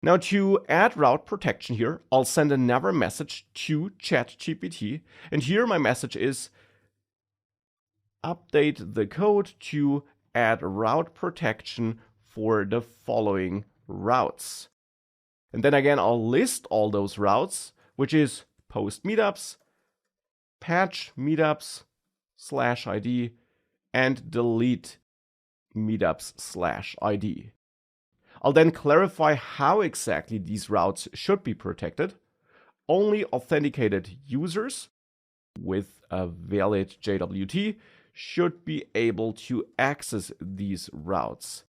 Now to add route protection here, I'll send another message to ChatGPT. And here my message is update the code to add route protection for the following routes. And then again, I'll list all those routes, which is post meetups, patch meetups /ID, and delete meetups /ID. I'll then clarify how exactly these routes should be protected. Only authenticated users with a valid JWT should be able to access these routes.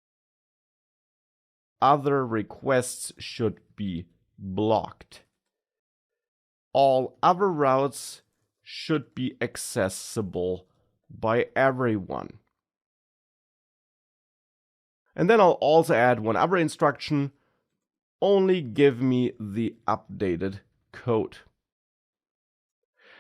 Other requests should be blocked. All other routes should be accessible by everyone. And then I'll also add one other instruction: only give me the updated code.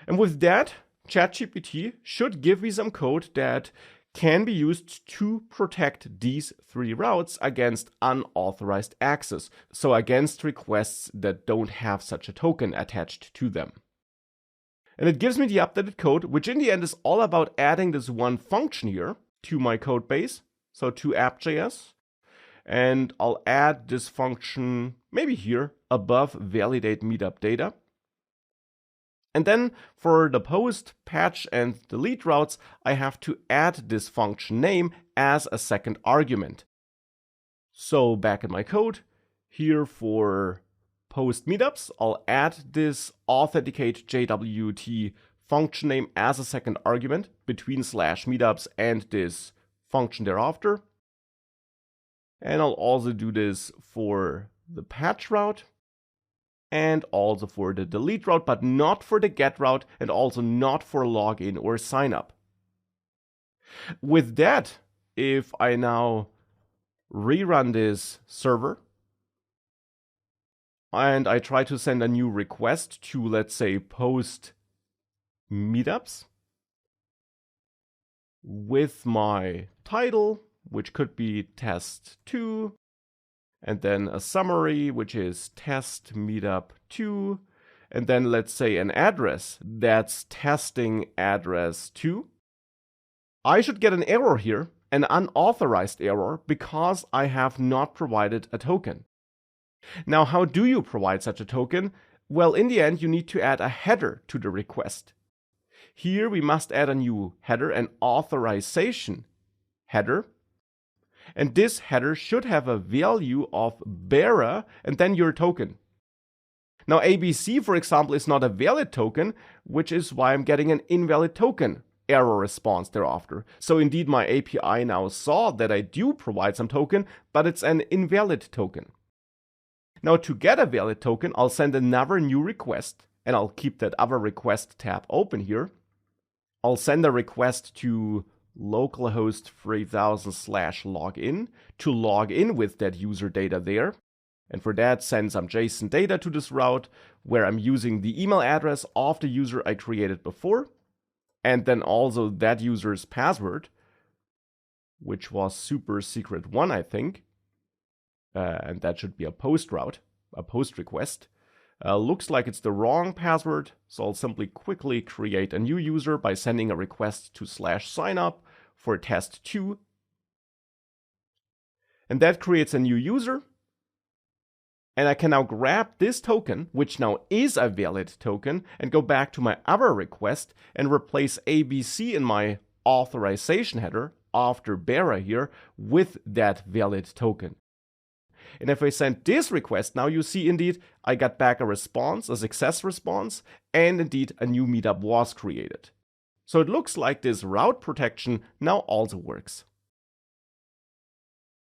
And with that, ChatGPT should give me some code that can be used to protect these 3 routes against unauthorized access, so against requests that don't have such a token attached to them. And it gives me the updated code, which in the end is all about adding this one function here to my code base, so to app.js. And I'll add this function maybe here above validate meetup data. And then for the post, patch, and delete routes, I have to add this function name as a second argument. So back in my code, here for post meetups, I'll add this authenticate JWT function name as a second argument between /meetups and this function thereafter. And I'll also do this for the patch route and also for the delete route, but not for the get route and also not for login or sign up. With that, if I now rerun this server and I try to send a new request to, let's say, post meetups with my title, which could be test 2, and then a summary, which is test meetup 2, and then let's say an address that's testing address 2. I should get an error here, an unauthorized error, because I have not provided a token. Now, how do you provide such a token? Well, in the end, you need to add a header to the request. Here we must add a new header, an authorization header. And this header should have a value of bearer and then your token. Now, ABC, for example, is not a valid token, which is why I'm getting an invalid token error response thereafter. So indeed, my API now saw that I do provide some token, but it's an invalid token. Now, to get a valid token, I'll send another new request, and I'll keep that other request tab open here. I'll send a request to localhost 3000/login to log in with that user data there. And for that, send some JSON data to this route where I'm using the email address of the user I created before, and then also that user's password, which was super secret 1, I think. And that should be a post route, a post request. Looks like it's the wrong password, so I'll simply quickly create a new user by sending a request to /signup for test 2. And that creates a new user. And I can now grab this token, which now is a valid token, and go back to my other request and replace ABC in my authorization header after bearer here with that valid token. And if I send this request, now you see indeed I got back a response, a success response, and indeed a new meetup was created. So it looks like this route protection now also works.